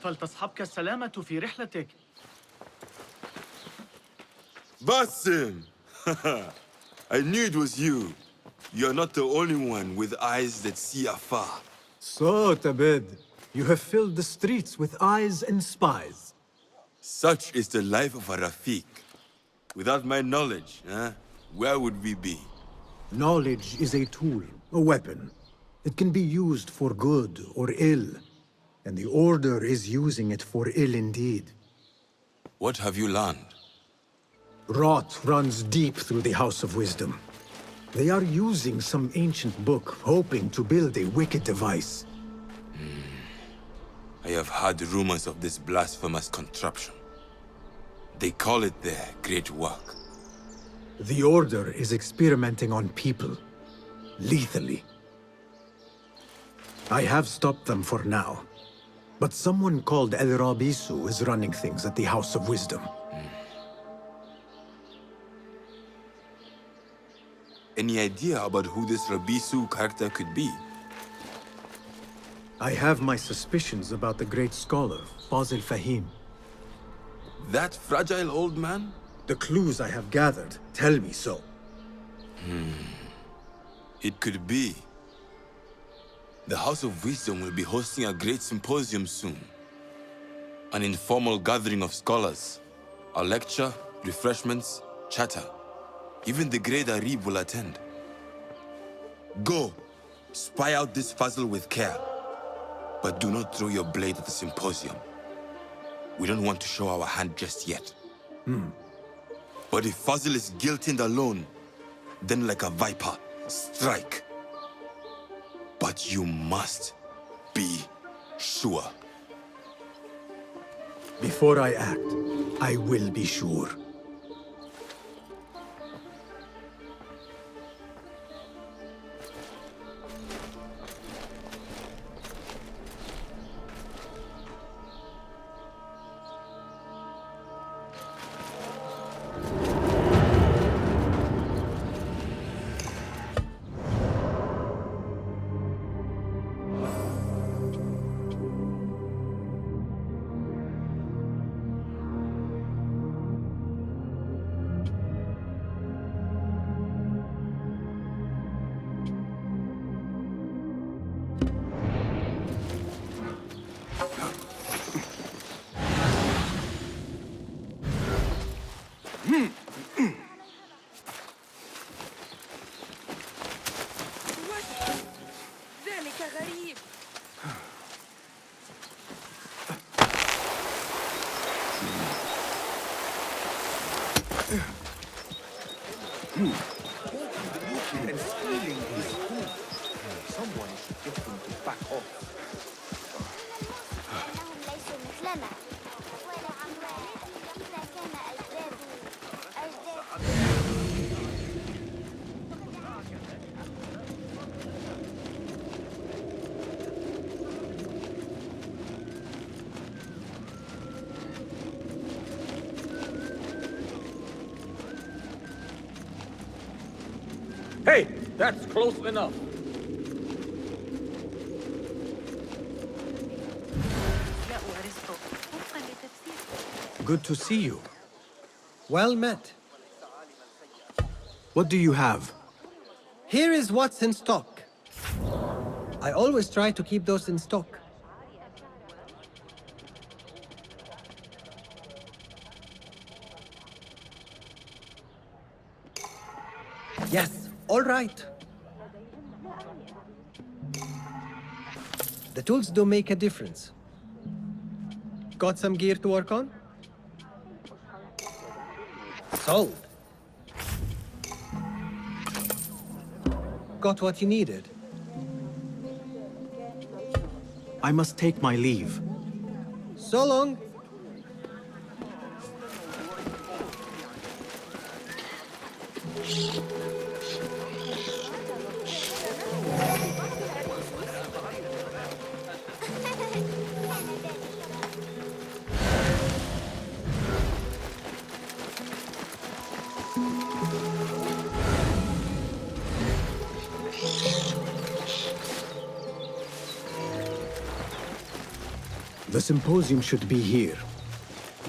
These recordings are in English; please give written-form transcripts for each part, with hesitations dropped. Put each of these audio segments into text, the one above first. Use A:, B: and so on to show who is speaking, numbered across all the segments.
A: فلتصحبك السلامة في رحلتك.
B: Basim! I knew it was you. You're not the only one with eyes that see afar.
C: So, Tabid, you have filled the streets with eyes and spies.
B: Such is the life of a Rafiq. Without my knowledge, where would we be?
C: Knowledge is a tool, a weapon. It can be used for good or ill, and the Order is using it for ill indeed.
B: What have you learned?
C: Rot runs deep through the House of Wisdom. They are using some ancient book, hoping to build a wicked device.
B: I have heard rumors of this blasphemous contraption. They call it their great work.
C: The Order is experimenting on people, lethally. I have stopped them for now, but someone called El Rabisu is running things at the House of Wisdom.
B: Any idea about who this Rabisu character could be?
C: I have my suspicions about the great scholar, Fazil Fahim.
B: That fragile old man?
C: The clues I have gathered tell me so.
B: It could be. The House of Wisdom will be hosting a great symposium soon. An informal gathering of scholars. A lecture, refreshments, chatter. Even the great Arib will attend. Go, spy out this puzzle with care. But do not throw your blade at the symposium. We don't want to show our hand just yet. But if Fazil is guilty and alone, then like a viper, strike. But you must be sure.
C: Before I act, I will be sure.
D: ذلك غريب.
E: And stealing his food. Someone should get him to back off.
F: إنهم ليسوا مثلنا ولا عمران إذا كان أجداد
G: Hey, that's close enough.
C: Good to see you.
H: Well met.
C: What do you have?
H: Here is what's in stock. I always try to keep those in stock. Yes, all right. The tools do make a difference. Got some gear to work on? Sold. Got what you needed?
C: I must take my leave.
H: So long.
C: The symposium should be here.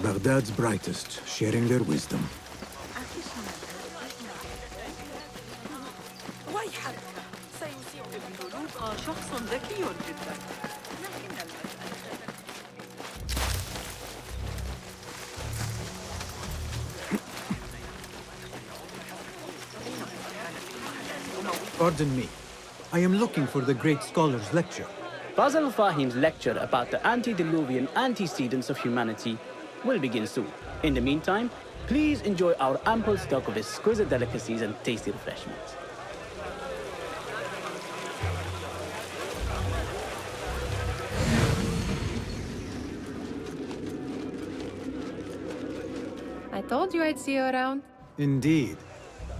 C: Baghdad's brightest, sharing their wisdom.
D: ويحك سيصيب الفلوق شخص ذكي جدا.
C: Pardon me. I am looking for the great scholar's lecture.
I: Fazl Fahim's lecture about the antediluvian antecedents of humanity will begin soon. In the meantime, please enjoy our ample stock of exquisite delicacies and tasty refreshments.
J: I told you I'd see you around.
C: Indeed.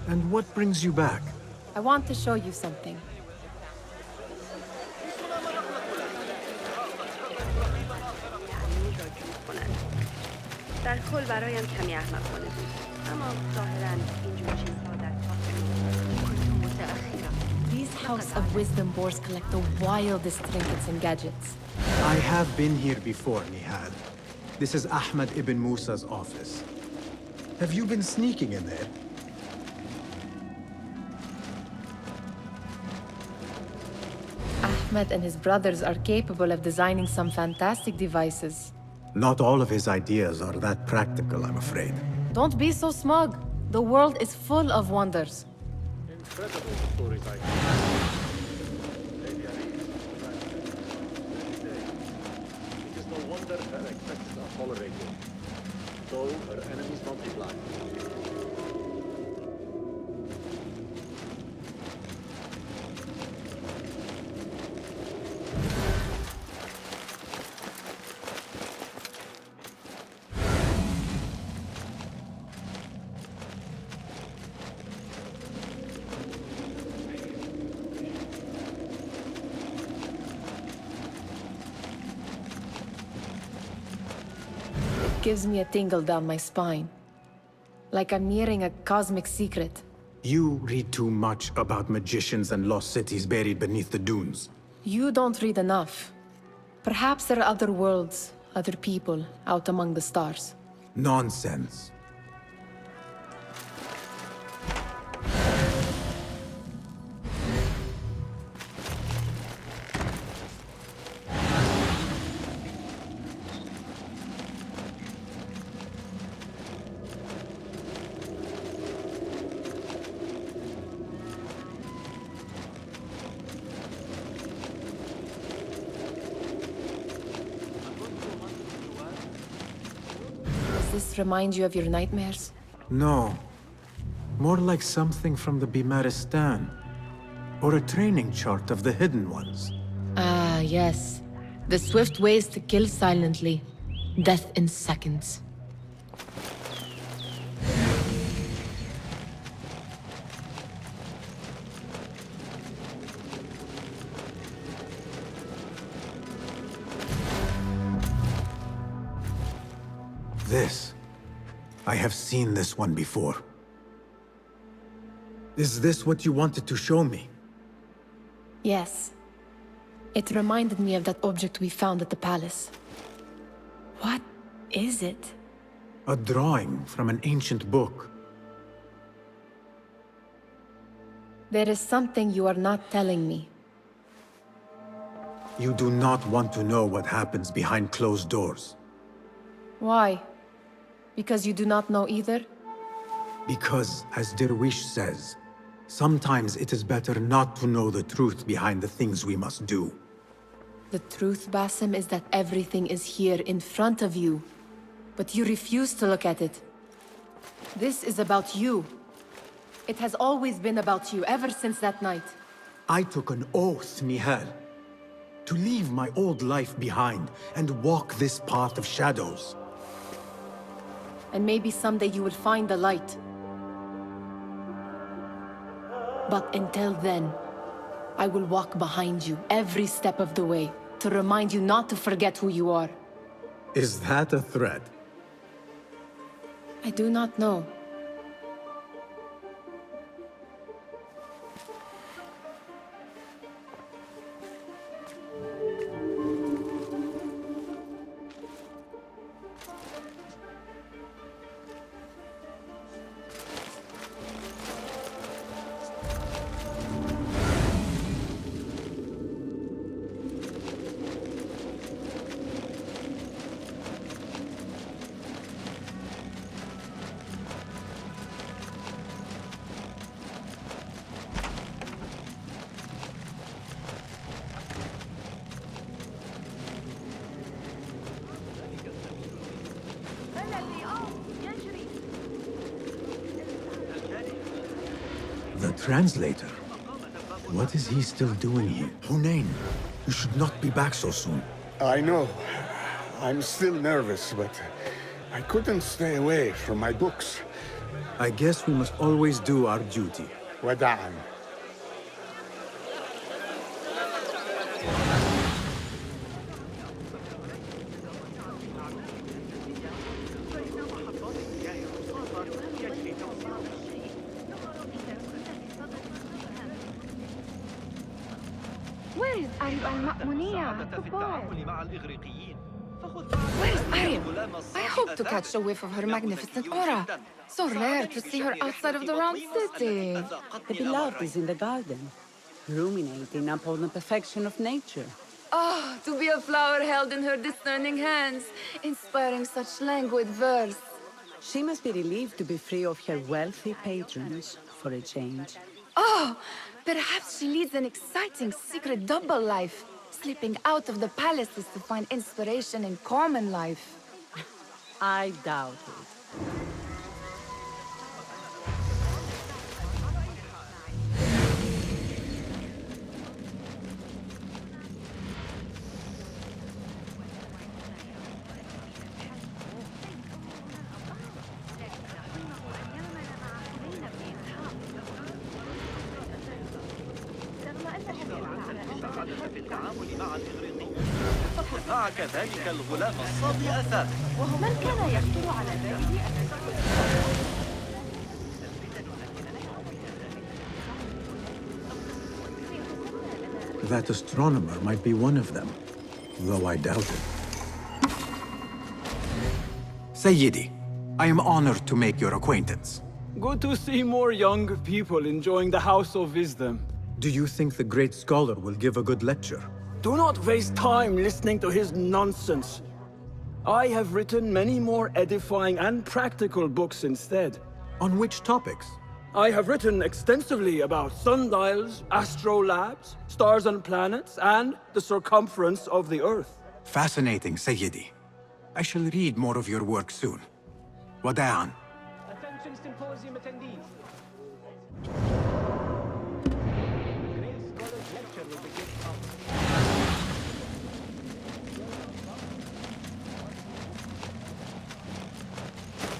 C: And what brings you back?
J: I want to show you something.
K: در کل برایم کمی احمقانه بود اما ظاهراً اینجور چیزها در كنت متأخرة.
J: These House of Wisdom boars collect the wildest trinkets and gadgets.
C: I have been here before, Nihal. This is Ahmed ibn Musa's office. Have you been sneaking in there?
J: Ahmed and his brothers are capable of designing some fantastic devices.
C: Not all of his ideas are that practical, I'm afraid.
J: Don't be so smug. The world is full of wonders.
G: Incredible stories I Lady Ali it is no wonder her excesses are tolerated, though her enemies multiply.
J: Gives me a tingle down my spine. Like I'm nearing a cosmic secret.
C: You read too much about magicians and lost cities buried beneath the dunes.
J: You don't read enough. Perhaps there are other worlds, other people, out among the stars.
C: Nonsense.
J: Does this remind you of your nightmares?
C: No. More like something from the Bimaristan. Or a training chart of the Hidden Ones.
J: Ah, yes. The swift ways to kill silently. Death in seconds.
C: This. I have seen this one before. Is this what you wanted to show me?
J: Yes. It reminded me of that object we found at the palace. What is it?
C: A drawing from an ancient book.
J: There is something you are not telling me.
C: You do not want to know what happens behind closed doors.
J: Why? Because you do not know either?
C: Because, as Derwish says, sometimes it is better not to know the truth behind the things we must do.
J: The truth, Basim, is that everything is here in front of you. But you refuse to look at it. This is about you. It has always been about you, ever since that night.
C: I took an oath, Nihal, to leave my old life behind and walk this path of shadows.
J: And maybe someday you will find the light. But until then, I will walk behind you every step of the way to remind you not to forget who you are.
C: Is that a threat?
J: I do not know.
C: The translator. What is he still doing here? Hunain, you should not be back so soon.
E: I know. I'm still nervous, but I couldn't stay away from my books.
C: I guess we must always do our duty.
E: Wada'an.
F: Where is Arib al-Ma'muniyah?
J: Where is Arib? I hope to catch a whiff of her magnificent aura. So rare to see her outside of the round city.
D: The beloved is in the garden, ruminating upon the perfection of nature.
J: Oh, to be a flower held in her discerning hands, inspiring such languid verse.
D: She must be relieved to be free of her wealthy patrons, for a change.
J: Oh, perhaps she leads an exciting secret double life, slipping out of the palaces to find inspiration in common life.
D: I doubt it.
A: معك ذلك الغلام الصبي أثاث.
K: من كان يخطر على باله
C: That astronomer might be one of them, though I doubt it. Sayyidi, I am honored to make your acquaintance.
L: Good to see more young people enjoying the House of Wisdom.
C: Do you think the great scholar will give a good lecture?
L: Do not waste time listening to his nonsense. I have written many more edifying and practical books instead.
C: On which topics?
L: I have written extensively about sundials, astrolabes, stars and planets, and the circumference of the Earth.
C: Fascinating, Sayyidi. I shall read more of your work soon. Wada'an.
I: Attention symposium attendees. Great Scholar's lecture will begin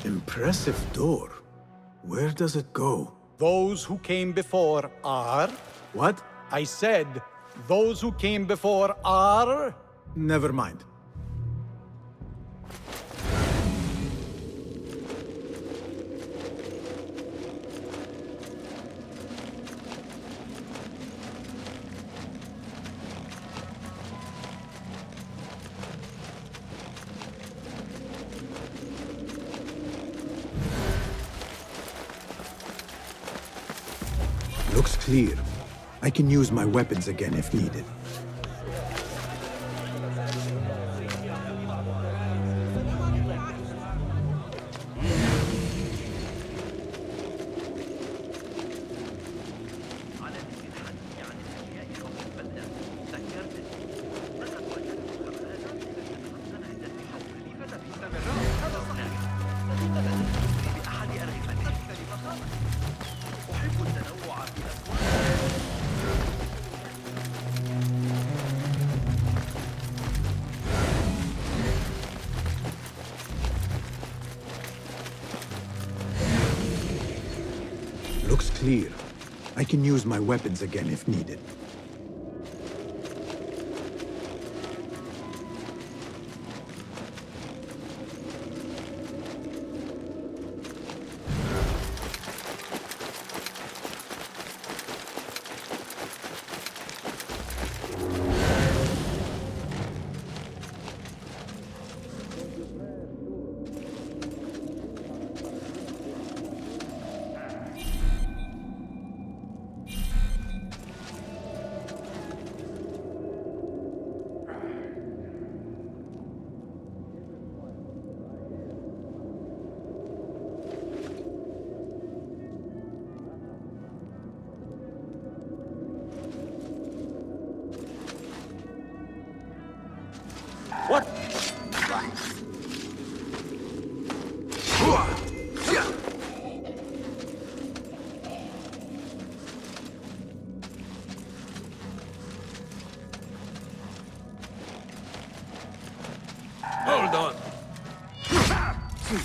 C: Impressive door. Where does it go?
M: Those who came before are...
C: What?
M: I said, those who came before are...
C: Never mind. Looks clear. I can use my weapons again if needed. Looks clear. I can use my weapons again if needed.
L: What?
G: I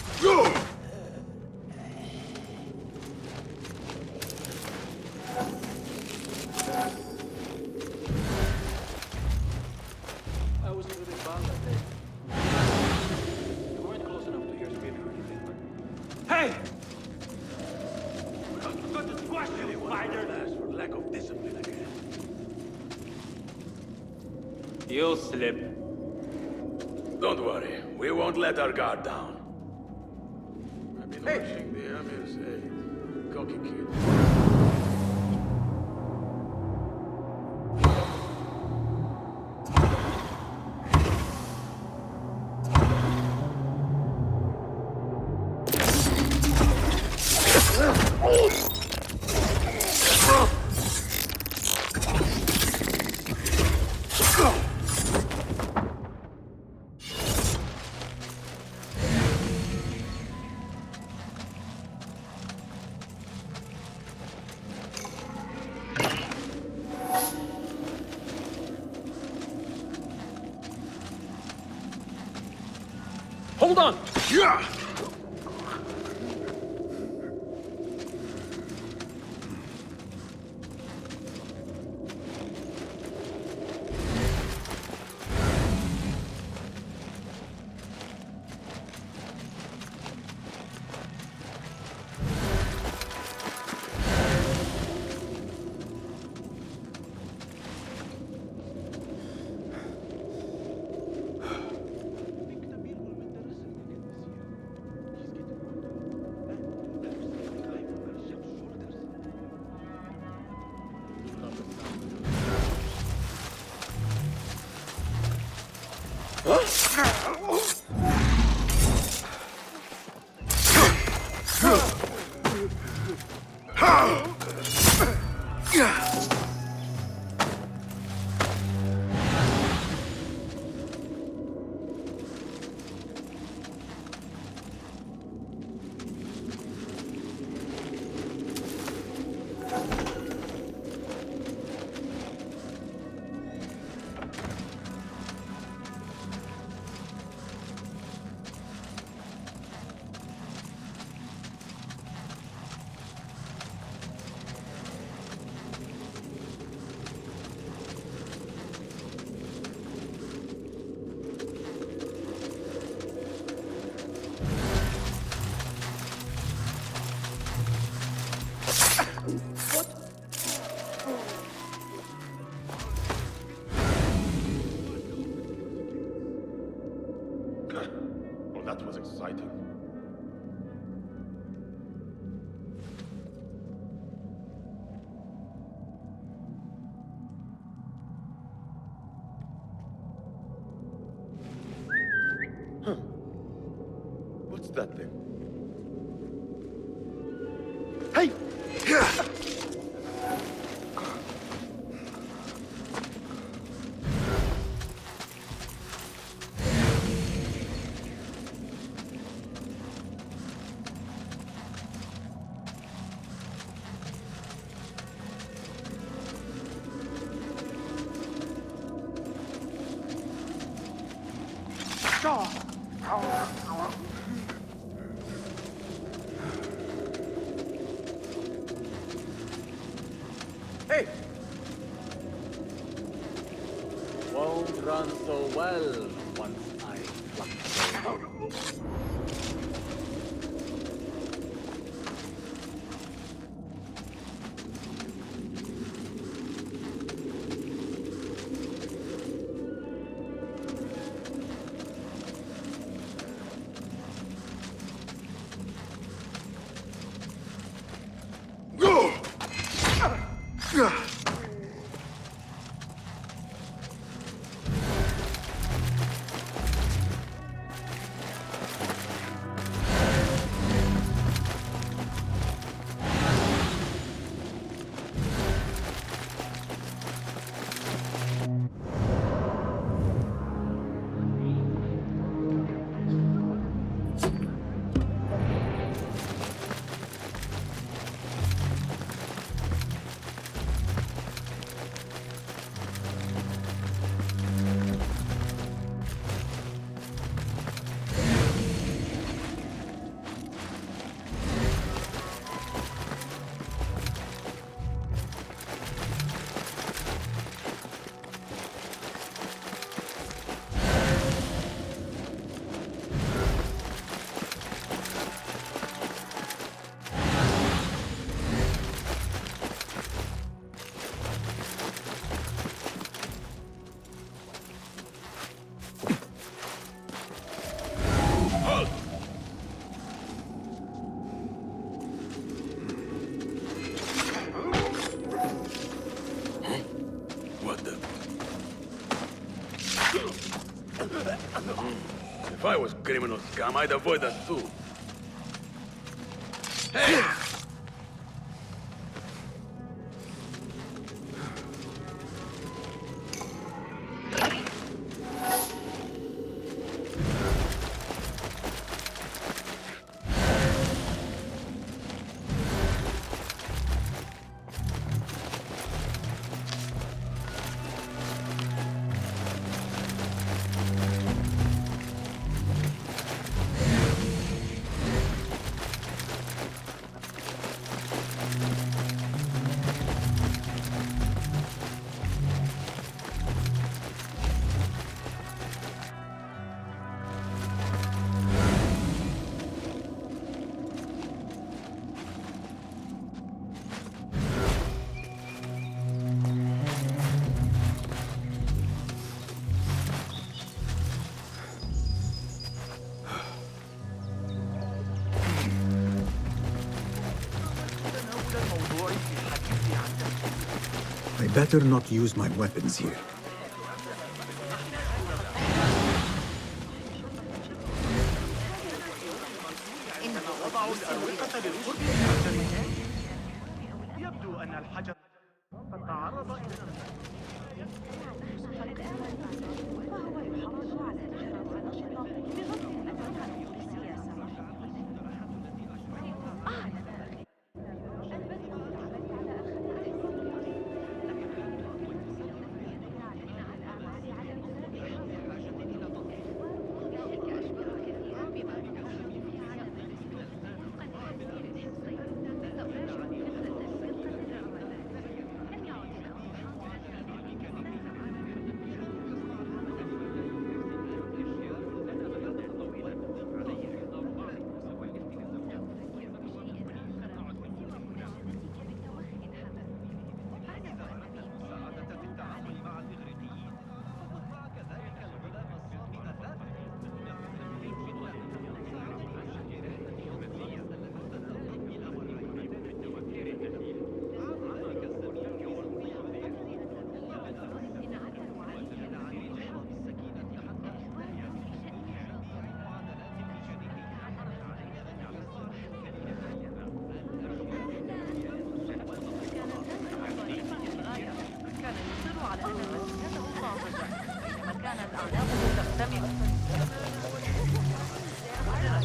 G: was with his band that day. You weren't close enough to hear screaming or anything, but... Hey! We got to squash any fighters for lack of discipline again.
L: You'll slip. Don't worry, we won't let our guard down.
G: I've been watching the Emirs, cocky kid.
L: Hold on! Yeah!
G: Well, that was exciting. Huh. What's that thing? Hey! Hey!
A: Won't run so well once I pluck the
L: If I was criminal scum, I'd avoid us too. Hey!
C: I better not use my weapons here.
E: يبدو أن الحجر قد تعرض إلى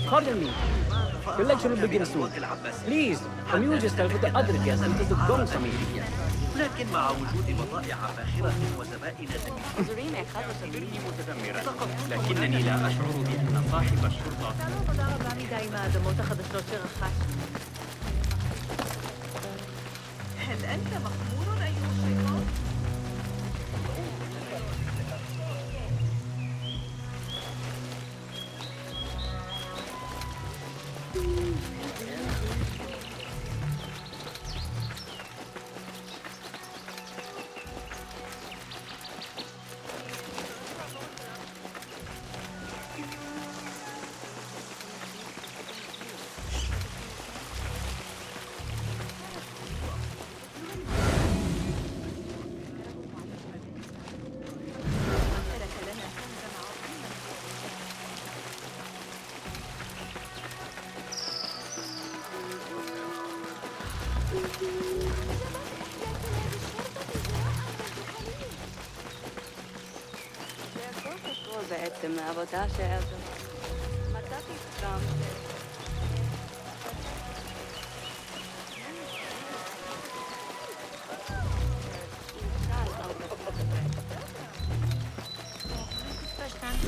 I: Pardon me. Your lecture will begin soon. Please, amuse yourself with the other guests until the gong summons.
E: لكن مع وجود بضائع فاخرة وزبائن
G: لكنني لا أشعر بأن صاحب الشرطة
K: هل أنت مخمور أيها الشيطان؟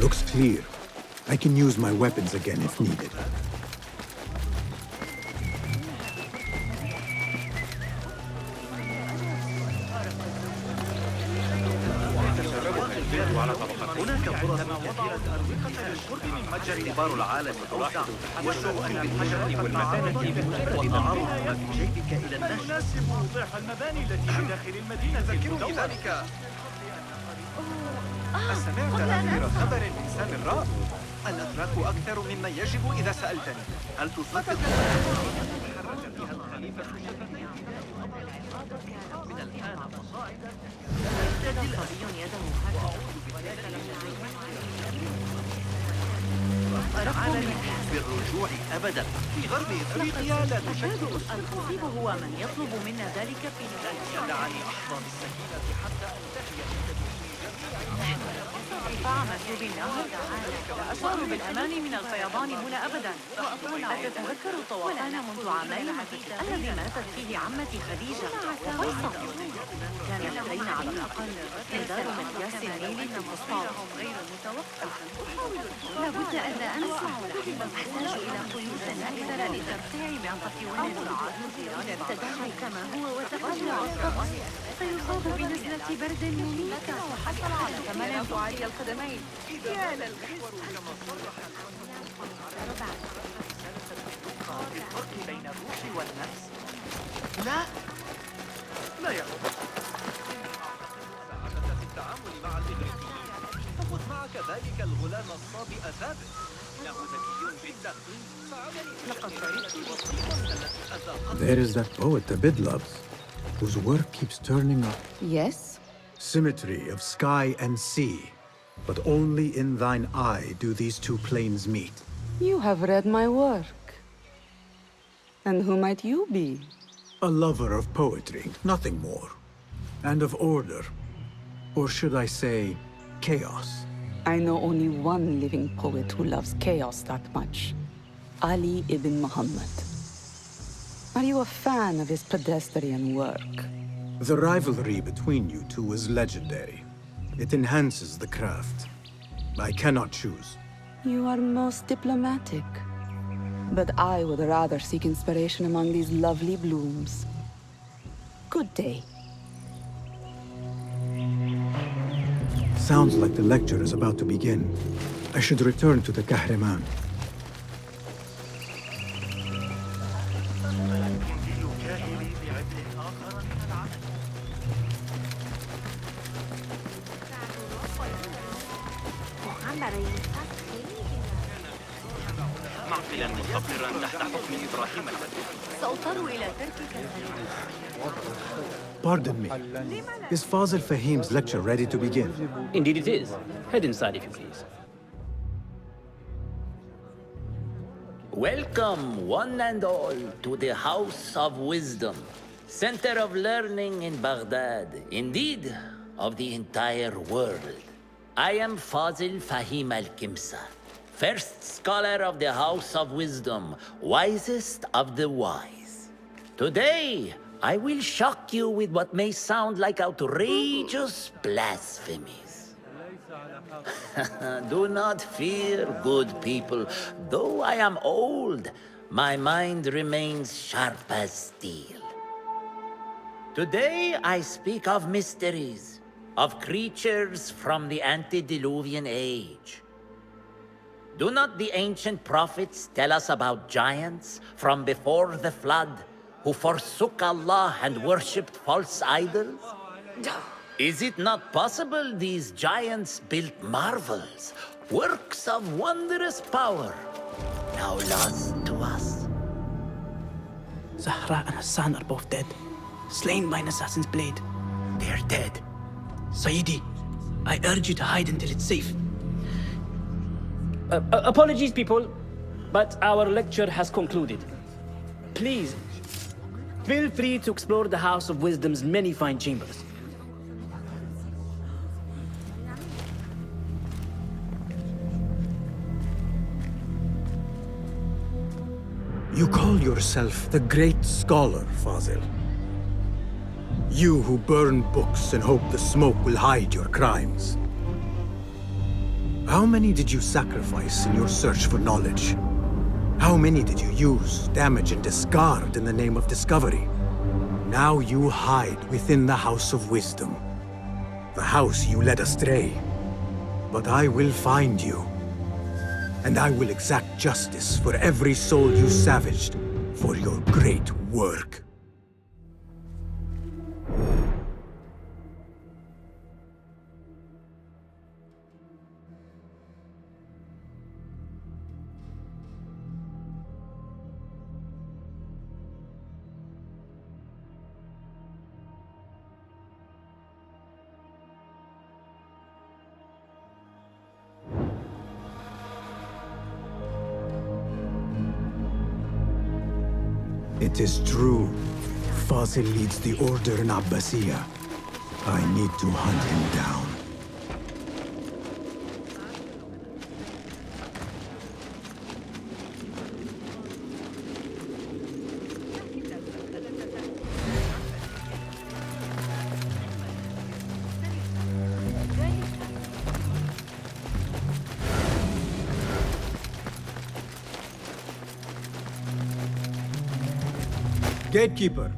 C: Looks clear. I can use my weapons again if needed.
E: هناك فرص كثيرة أروقة للشرب من متجر كبار العالم توزع والشعور بالحجر والمتانة والتعرض ما في جيبك إلى النشر يناسب ضعف المباني التي في داخل المدينة ذكرني ذلك أسمعت آخر خبر من سامراء؟ الأتراك أكثر مما يجب إذا سألتني هل تصدق من الآن فصاعدا يده هكذا بالرجوع أبدا. في غرب إفريقيا لا تشكل
K: المصيب هو من يطلب منا ذلك في نهاية.
E: دعني أحظى بالسكينة حتى أنتهي من تدوين
K: ارتفاع مسلوب النهر. لا أشعر بالأمان من الفيضان هنا أبدا. أتتذكر طوفان منذ عامين الذي ماتت فيه عمتي خديجة وفيصل. كان لدينا على الأقل إنذار مقياس النيل في الفسطاط. لابد أن لا أنسى. أحتاج إلى قيود أكثر لترفيع معطف ونزل. تدعي كما هو وتفجع الطقس. سيصاب بنزلة برد مميتة. وحصل على كمال فعالي القدمين. يا للخزي.
E: الفرق بين الروح والنفس. لا يحب سعادة في التعامل مع الإغريقيين. فخذ معك ذلك الغلام الصابئ ثابت. إنه ذكي جدا.
K: لقد طريقت
C: There is that poet Abid loves, whose work keeps turning up.
D: Yes?
C: Symmetry of sky and sea, but only in thine eye do these two planes meet.
D: You have read my work. And who might you be?
C: A lover of poetry, nothing more. And of order. Or should I say, chaos.
D: I know only one living poet who loves chaos that much. Ali ibn Muhammad. Are you a fan of his pedestrian work?
C: The rivalry between you two is legendary. It enhances the craft. I cannot choose.
D: You are most diplomatic. But I would rather seek inspiration among these lovely blooms. Good day.
C: Sounds like the lecture is about to begin. I should return to the Kahraman.
E: معقلا مستقرا تحت حكم إبراهيم الخليل.
K: سأضطر إلى ترك
C: Pardon me. Is Fazil Fahim's lecture ready to begin?
I: Indeed it is. Head inside if you please.
N: Welcome, one and all, to the House of Wisdom, center of learning in Baghdad, indeed, of the entire world. I am Fazil Fahim al-Kimsa, first scholar of the House of Wisdom, wisest of the wise. Today, I will shock you with what may sound like outrageous blasphemies. Do not fear, good people. Though I am old, my mind remains sharp as steel. Today, I speak of mysteries, of creatures from the antediluvian age. Do not the ancient prophets tell us about giants from before the flood who forsook Allah and worshipped false idols? Is it not possible these giants built marvels, works of wondrous power, now lost to us?
I: Zahra and Hassan are both dead, slain by an assassin's blade.
N: They're dead.
I: Sayyidi, I urge you to hide until it's safe. Apologies, people, but our lecture has concluded. Please, feel free to explore the House of Wisdom's many fine chambers.
C: You call yourself the great scholar, Fazil. You who burn books and hope the smoke will hide your crimes. How many did you sacrifice in your search for knowledge? How many did you use, damage, and discard in the name of discovery? Now you hide within the House of Wisdom. The house you led astray. But I will find you. And I will exact justice for every soul you savaged for your great work. It is true. Fazil leads the Order in Abbasiyah. I need to hunt him down. Gatekeeper,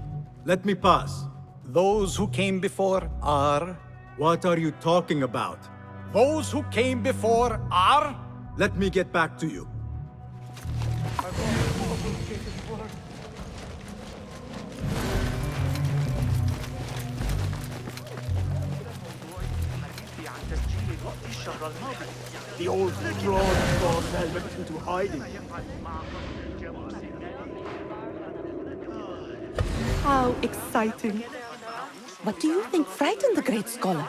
C: let me pass.
M: Those who came before are...
C: What are you talking about?
M: Those who came before are...
C: Let me get back to you.
L: The old fraud god fell into hiding.
D: How exciting. What do you think frightened the great scholar?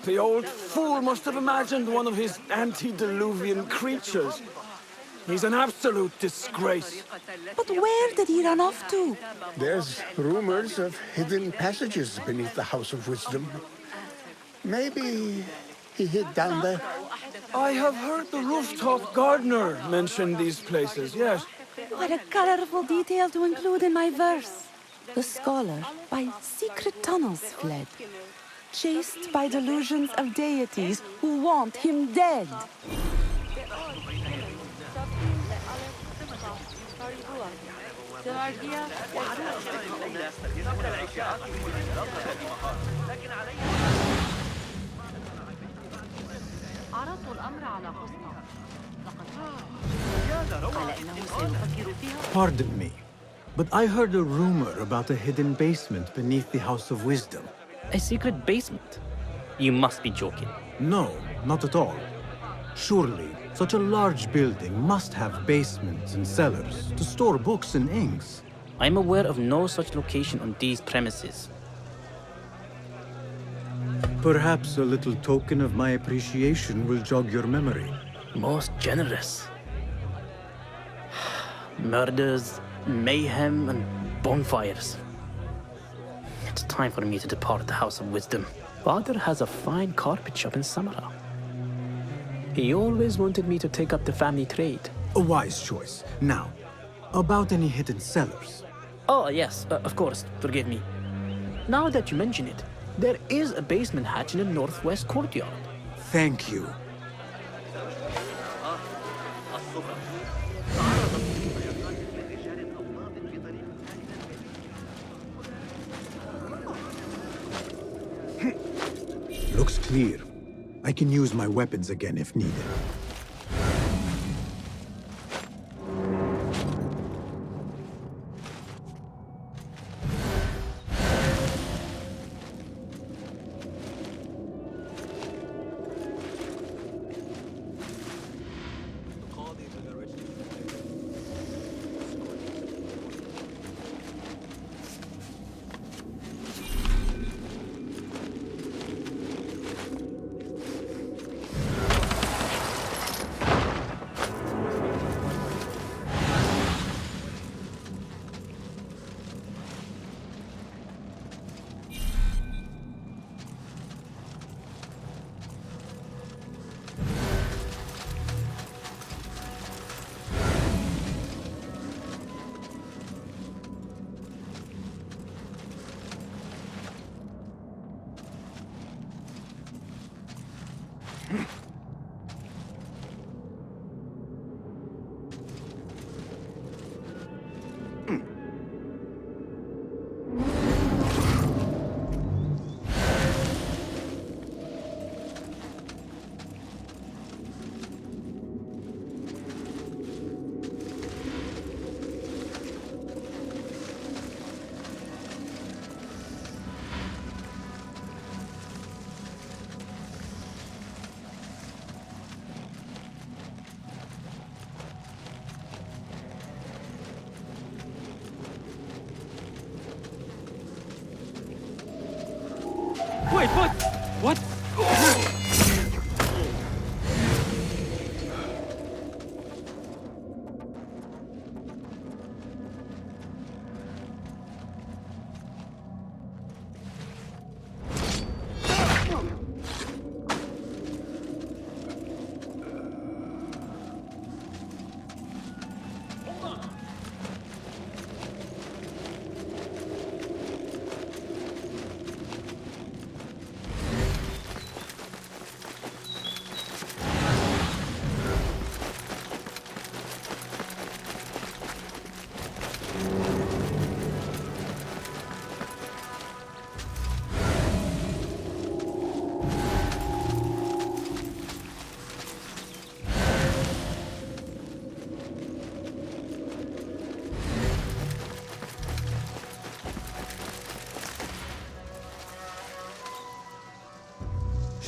L: The old fool must have imagined one of his antediluvian creatures. He's an absolute disgrace.
D: But where did he run off to?
O: There's rumors of hidden passages beneath the House of Wisdom. Maybe he hid down there.
L: I have heard the rooftop gardener mention these places, yes.
D: What a colorful detail to include in my verse. The scholar by secret tunnels fled, chased by delusions of deities who want him dead.
K: عرضت الأمر على خصة. قال إنه سيفكر فيها.
C: Pardon me, but I heard a rumor about a hidden basement beneath the House of Wisdom.
I: A secret basement? You must be joking.
C: No, not at all. Surely, such a large building must have basements and cellars to store books and inks.
I: I'm aware of no such location on these premises.
C: Perhaps a little token of my appreciation will jog your memory.
I: Most generous. Murders, mayhem, and bonfires. It's time for me to depart the House of Wisdom. Father has a fine carpet shop in Samara. He always wanted me to take up the family trade.
C: A wise choice. Now, about any hidden cellars.
I: Oh, yes, of course, forgive me. Now that you mention it, there is a basement hatch in the northwest courtyard.
C: Thank you. Looks clear. I can use my weapons again if needed.
M: Wait, what? What?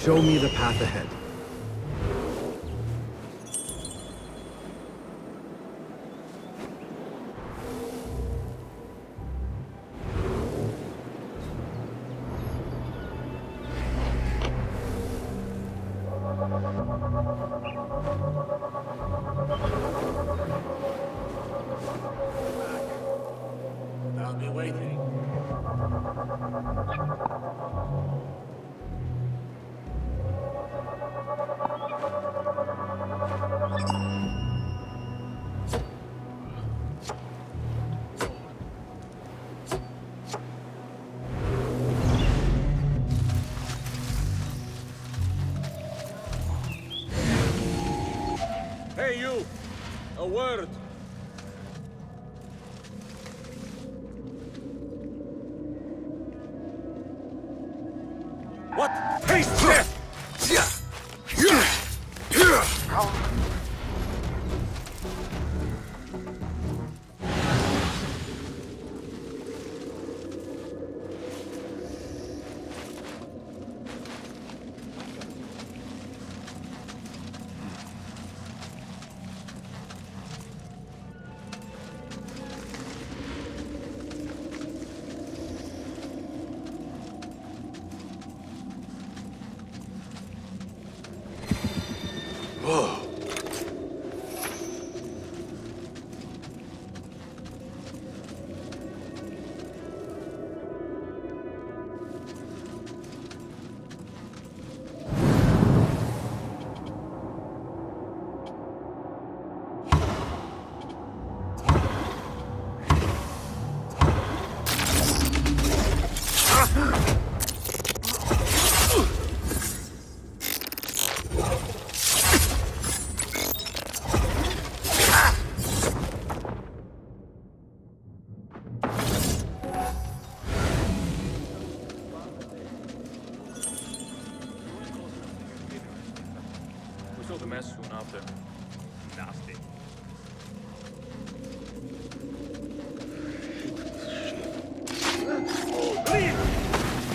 C: Show me the path ahead.
B: I'll be waiting.
A: Hey, you! A word! What? Taste death!
G: We saw the mess soon after. Nasty. Oh, please!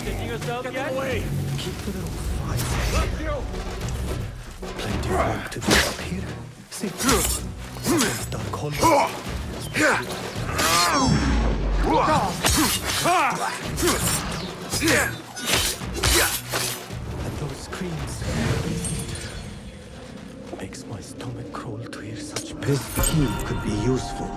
G: Taking yourself yet? Away!
C: Keep it off, I say. Plenty of work to do up here. See, done cold. And those screams makes my stomach crawl to hear such pain. This key could be useful.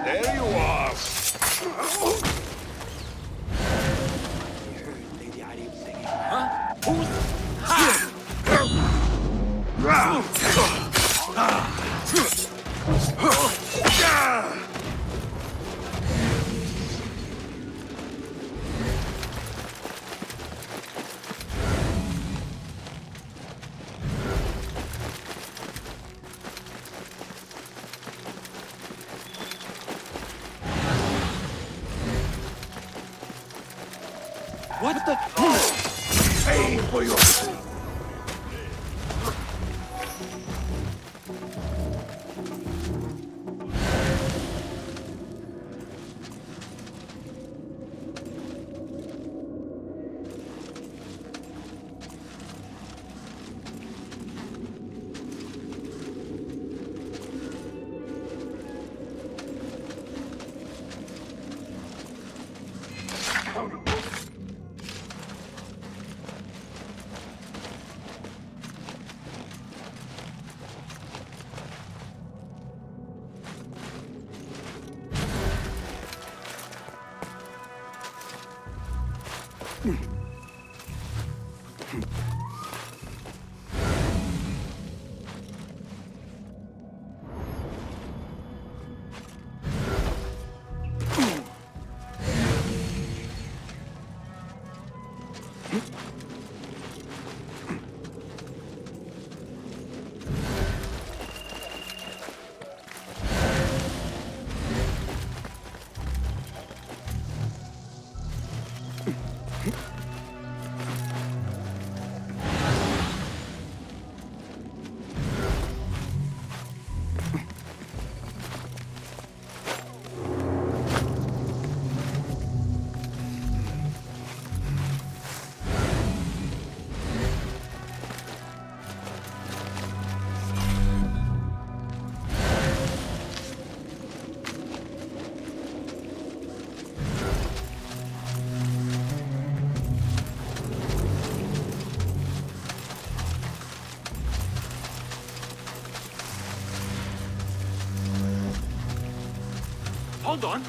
B: There you are!
A: Huh? Who's...
E: Hold on.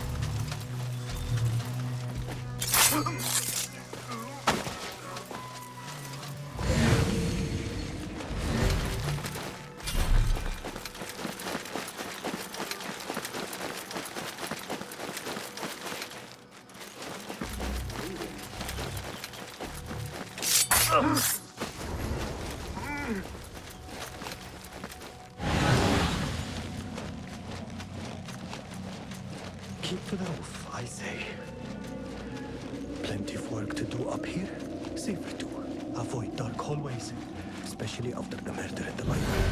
P: Keep to the roof, I say. Plenty of work to do up here. Safer too. Avoid dark hallways, especially after the murder at the library.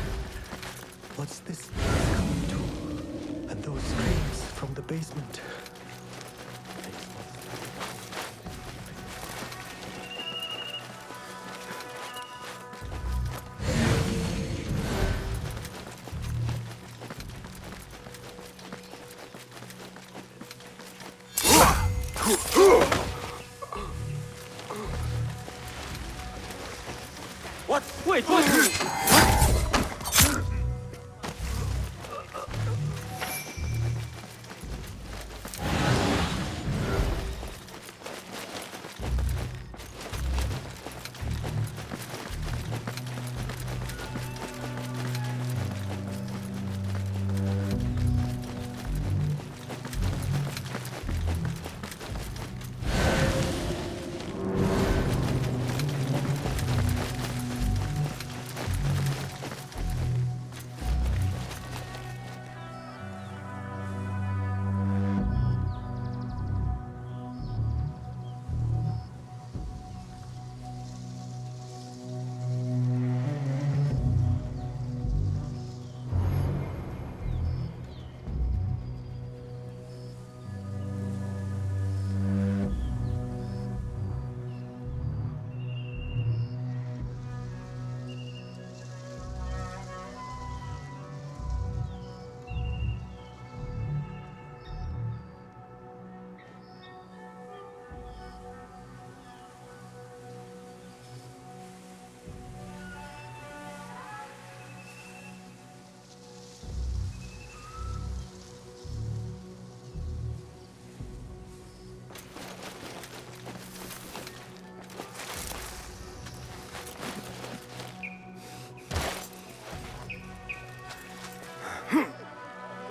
P: What's this place coming to? And those screams from the basement.
E: What? Wait, what?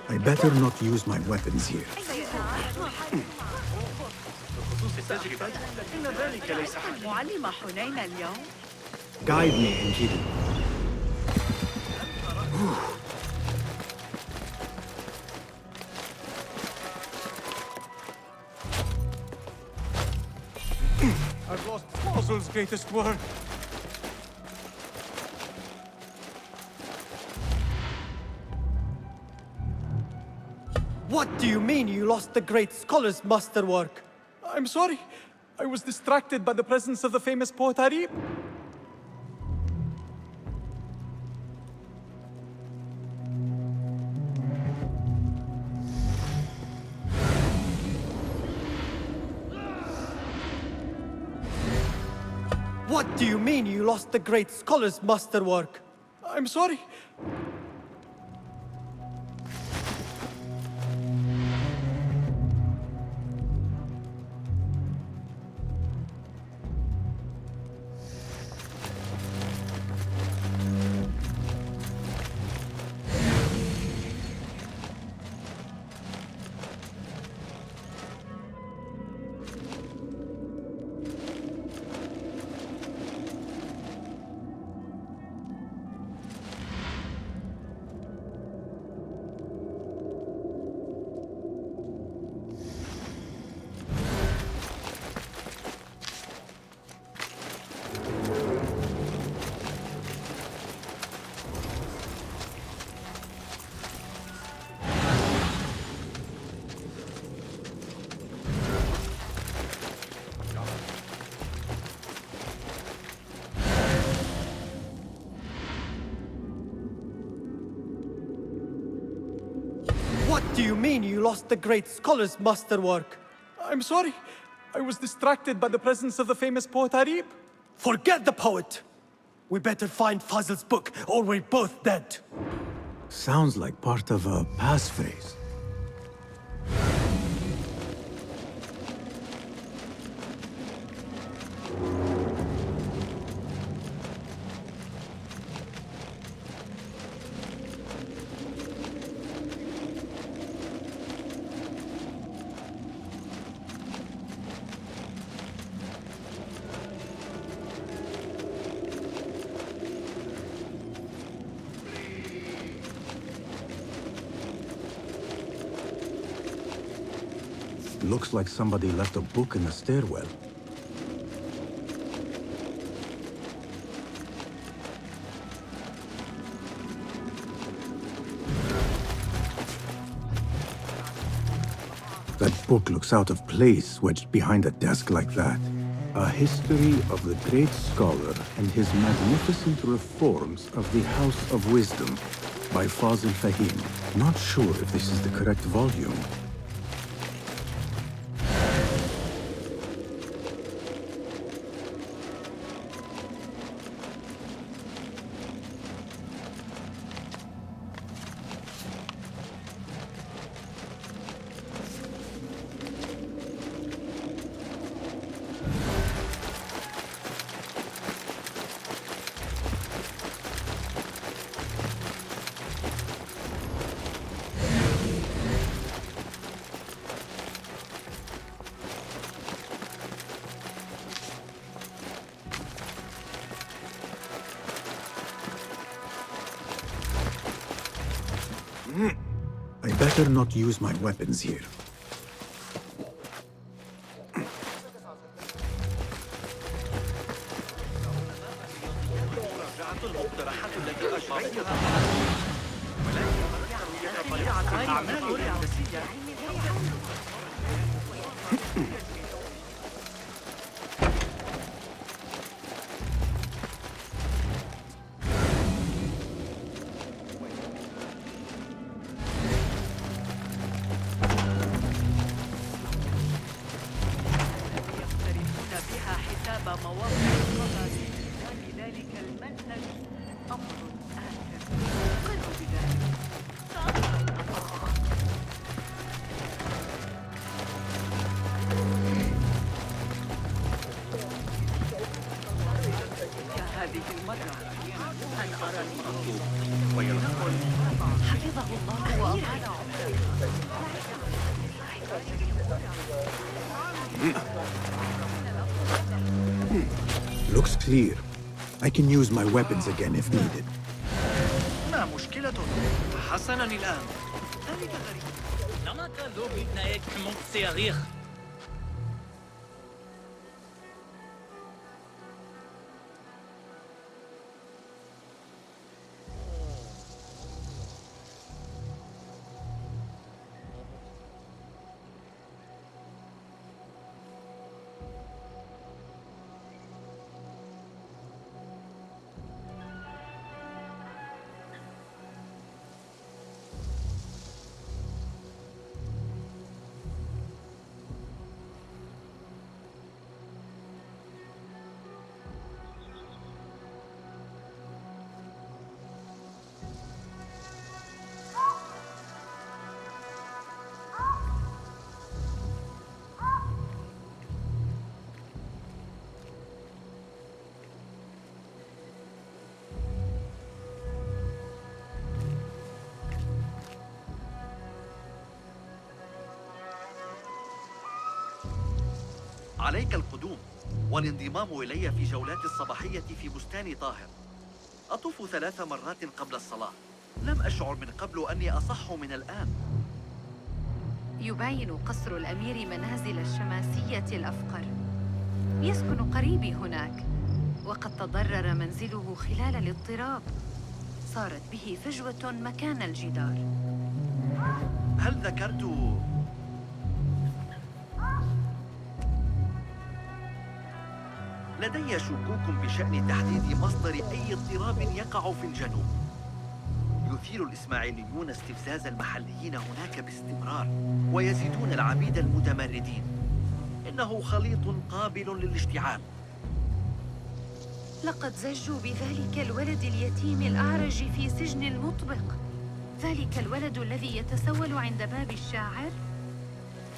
C: I better not use my weapons here.
K: معلم حنين اليوم.
C: Guide me, Enkidu.
M: I've lost Fossil's greatest work.
H: What do you mean you lost the great scholar's masterwork?
M: I'm sorry. I was distracted by the presence of the famous poet Harib.
H: What do you mean you lost the great scholar's masterwork?
M: I'm sorry.
H: What do you mean you lost the great scholar's masterwork?
M: I'm sorry. I was distracted by the presence of the famous poet Harib.
H: Forget the poet! We better find Fazl's book, or we're both dead.
C: Sounds like part of a passphrase. looks like somebody left a book in the stairwell. That book looks out of place, wedged behind a desk like that. A history of the great scholar and his magnificent reforms of the House of Wisdom by Fazil Fahim. Not sure if this is the correct volume. I better not use my weapons here. Looks clear. I can use my weapons again if needed.
E: ما مشكلة؟ حسناً الآن. ذلك غريب. عليك القدوم والانضمام إلي في جولات الصباحية في بستان طاهر. أطوف 3 مرات قبل الصلاة. لم أشعر من قبل أني أصح من الآن.
K: يباين قصر الأمير منازل الشماسية الأفقر. يسكن قريبي هناك، وقد تضرر منزله خلال الاضطراب. صارت به فجوة مكان الجدار.
E: هل ذكرت لدي شكوك بشأن تحديد مصدر أي اضطراب يقع في الجنوب. يثير الإسماعيليون استفزاز المحليين هناك باستمرار، ويزيدون العبيد المتمردين. إنه خليط قابل للاشتعال.
K: لقد زجوا بذلك الولد اليتيم الأعرج في سجن المطبق. ذلك الولد الذي يتسول عند باب الشاعر.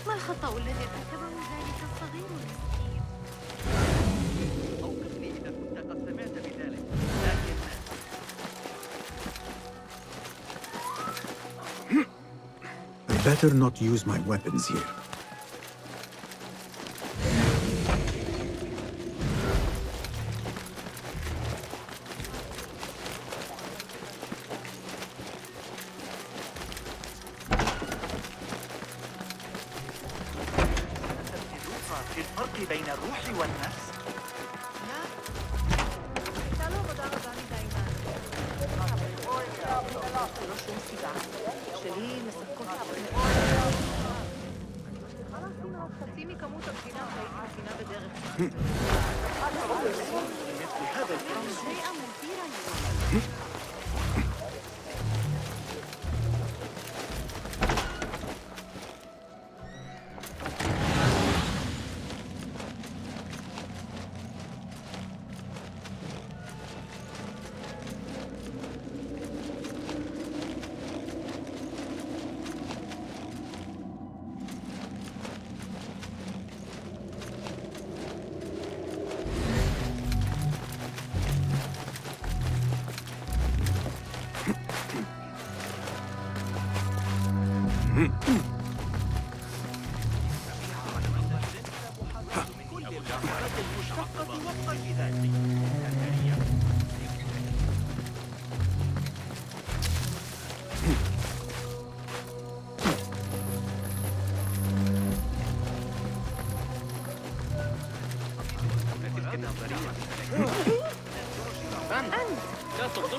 K: ما الخطأ الذي ارتكبه ذلك الصغير المسكين؟
E: أوقفني إذا كنت قد سمعت بذلك، لكن
C: I better not use my weapons here.
E: بين الروح والنفس؟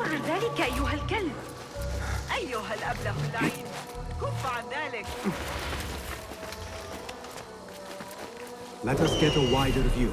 K: عن ذلك أيها الكلب. أيها الأبله اللعين، كف عن ذلك.
C: Let us get a wider view.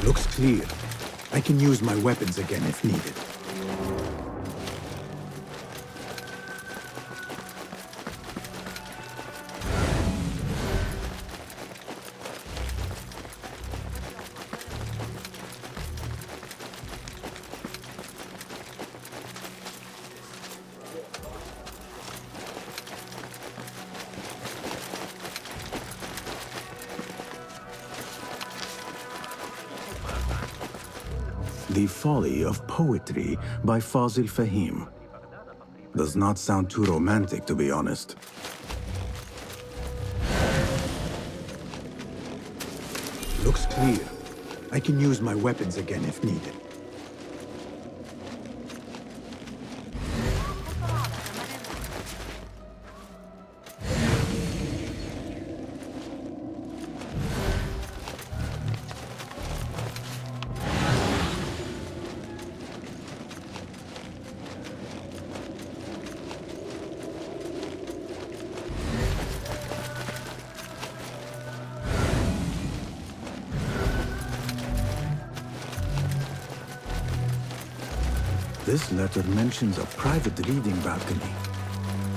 C: Looks clear. I can use my weapons again if needed. The Folly of Poetry by Fazil Fahim. Does not sound too romantic, to be honest. Looks clear. I can use my weapons again if needed. This letter mentions a private reading balcony.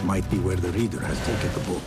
C: Might be where the reader has taken the book.